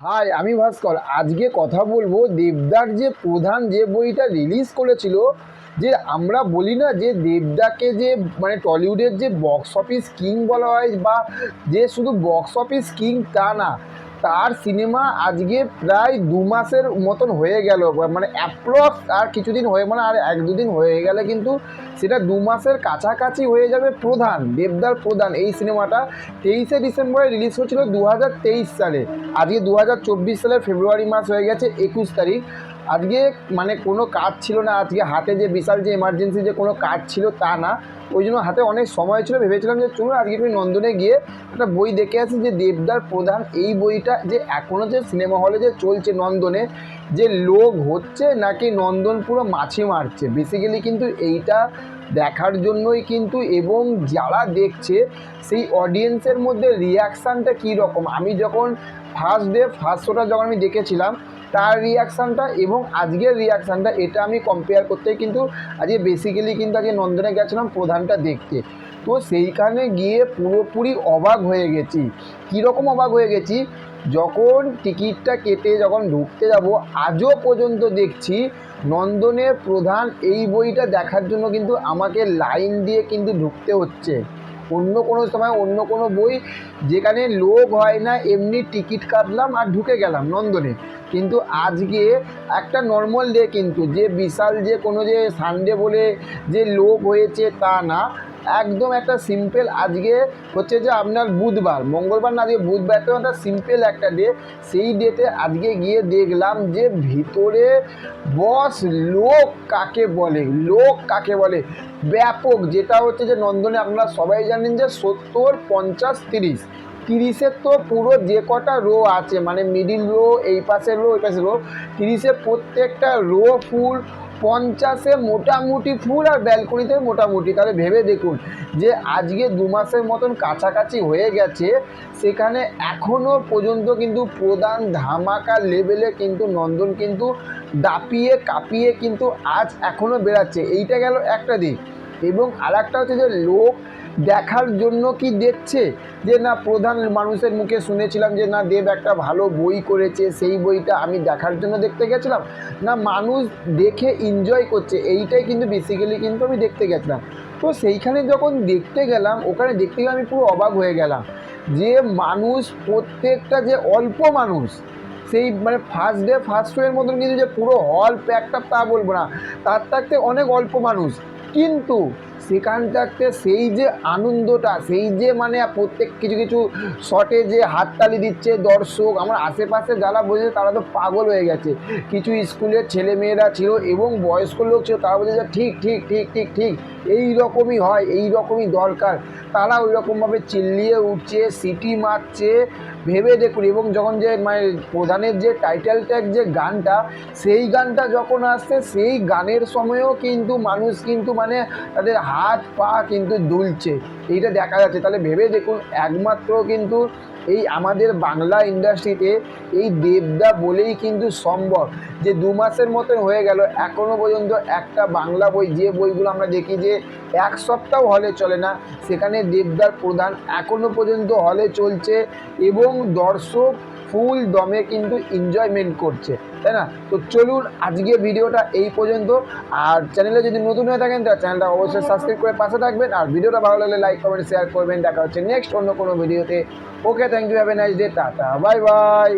High, আমি ভাস্কর। আজকে কথা বলবো দেবদার যে প্রধান যে বইটা রিলিজ করেছিল। যে আমরা বলি না যে দেবদাকে যে মানে টলিউডের যে বক্স অফিস কিং বলা হয়, বা যে শুধু বক্স অফিস কিং তা না, তার সিনেমা আজকে প্রায় 2 মাসের মতন হয়ে গেল, মানে অ্যাপ্রক্স আর কিছুদিন হয়ে মানে আর 1-2 দিন হয়ে গেলে কিন্তু সেটা 2 মাসের কাছাকাছি হয়ে যাবে। দেবদার প্রধান এই সিনেমাটা 23শে ডিসেম্বরে রিলিজ হয়েছিল 2023 সালে। আজকে 2024 সালের ফেব্রুয়ারি মাস হয়ে গেছে 21 তারিখ। আজকে মানে কোনো কাজ ছিল না, আজকে হাতে যে বিশাল যে এমার্জেন্সি যে কোনো কাজ ছিল তা না, ওই জন্য হাতে অনেক সময় ছিল, ভেবেছিলাম যে চলুন আজকে একটু নন্দনে গিয়ে একটা বই দেখে আসি। যে দেবদার প্রধান এই বইটা যে এখনও যে সিনেমা হলে যে চলছে নন্দনে, যে লোক হচ্ছে নাকি নন্দন পুরো মাছি মারছে, বেসিক্যালি কিন্তু এইটা দেখার জন্যই কিন্তু। এবং যারা দেখছে সেই অডিয়েন্সের মধ্যে রিয়াকশানটা কী রকম, আমি যখন ফার্স্ট শোটা যখন আমি দেখেছিলাম তার রিয়াকশানটা এবং আজকের রিয়াকশানটা, এটা আমি কম্পেয়ার করতে কিন্তু আজকে বেসিক্যালি কিন্তু আজকে নন্দনে গেছিলাম প্রধানটা দেখতে। তো সেইখানে গিয়ে পুরোপুরি অবাক হয়ে গেছি। কীরকম অবাক হয়ে গেছি, যখন টিকিটটা কেটে যখন ঢুকতে যাব, আজও পর্যন্ত দেখছি নন্দনের প্রধান এই বইটা দেখার জন্য কিন্তু আমাকে লাইন দিয়ে কিন্তু ঢুকতে হচ্ছে। অন্য কোনো সময় অন্য কোনো বই যেখানে লোক হয় না, এমনি টিকিট কাটলাম আর ঢুকে গেলাম নন্দনে। কিন্তু আজকে একটা নর্মাল ডে, কিন্তু যে বিশাল যে কোনো যে সানডে বলে যে লোক হয়েছে তা না, একদম একটা সিম্পল। আজকে হচ্ছে যে আপনার বুধবার, মঙ্গলবার না, আজকে বুধবার, একটা সিম্পল একটা ডে। সেই ডেতে আজকে গিয়ে দেখলাম যে ভিতরে বস লোক কাকে বলে, লোক কাকে বলে ব্যাপক। যেটা হচ্ছে যে নন্দনে আপনারা সবাই জানেন যে 70, 50, 30, 30-এর তো পুরো যে কটা রো আছে, মানে মিডিল রো, এই পাশের রো, ওই পাশের রো, 30-এ প্রত্যেকটা রো ফুল, 50-এ মোটামুটি ফুল, আর ব্যালকনিতে মোটামুটি। তাহলে ভেবে দেখুন যে আজকে 2 মাসের মতন কাছাকাছি হয়ে গেছে, সেখানে এখনও পর্যন্ত কিন্তু প্রধান ধামাকা লেভেলে কিন্তু নন্দন কিন্তু দাপিয়ে কাঁপিয়ে কিন্তু আজ এখনও বেরাচ্ছে। এইটা গেল একটা দিক। এবং আর একটা হচ্ছে যে লোক দেখার জন্য কি দেখছে, যে না প্রধান মানুষের মুখে শুনেছিলাম যে না দেব একটা ভালো বই করেছে, সেই বইটা আমি দেখার জন্য দেখতে গেছিলাম, না মানুষ দেখে এনজয় করছে, এইটাই কিন্তু বেসিক্যালি কিন্তু আমি দেখতে গেছিলাম। তো সেইখানে যখন দেখতে গেলাম, ওখানে দেখতে গিয়ে আমি পুরো অবাক হয়ে গেলাম যে মানুষ প্রত্যেকটা যে অল্প মানুষ, সেই মানে ফার্স্ট শোয়ের মতন কিন্তু যে পুরো হল প্যাকড আপ তা বলবো না, তার থাকতে অনেক অল্প মানুষ, কিন্তু সেখান থাকতে সেই যে আনন্দটা, সেই যে মানে প্রত্যেক কিছু কিছু শটে যে হাততালি দিচ্ছে দর্শক, আমার আশেপাশে যারা বসেছে তারা তো পাগল হয়ে গেছে। কিছু স্কুলের ছেলেমেয়েরা ছিল এবং বয়স্ক লোক ছিল, তারা বলছে যে ঠিক ঠিক ঠিক ঠিক ঠিক এই রকমই হয়, এই রকমই দরকার। তারা ওই রকমভাবে চিল্লিয়ে উঠছে, সিটি মারছে, ভেবে দেখুন। এবং যখন যে মানে প্রধানের যে টাইটেল ট্যাগ যে গানটা, সেই গানটা যখন আসছে, সেই গানের সময়ও কিন্তু মানুষ কিন্তু মানে তাদের হাত পা কিন্তু দুলছে, এইটা দেখা যাচ্ছে। তাহলে ভেবে দেখুন, একমাত্র কিন্তু এই আমাদের বাংলা ইন্ডাস্ট্রিতে এই দেবদা বলেই কিন্তু সম্ভব যে 2 মাসের মতন হয়ে গেল এখনও পর্যন্ত একটা বাংলা বই, যে বইগুলো আমরা দেখি যে 1 সপ্তাহ হলে চলে না, সেখানে দেবদার প্রধান এখনও পর্যন্ত হলে চলছে এবং দর্শক ফুল দমে কিন্তু এনজয়মেন্ট করছে, তাই না? তো চলুন আজকে ভিডিওটা এই পর্যন্ত। আর চ্যানেলে যদি নতুন হয়ে থাকেন তাহলে চ্যানেলটা অবশ্যই সাবস্ক্রাইব করে পাশে থাকবেন, আর ভিডিওটা ভালো লাগলে লাইক কমেন্ট শেয়ার করবেন। দেখা হচ্ছে নেক্সট অন্য কোনো ভিডিওতে। Okay, thank you, have a nice day, tata, bye by.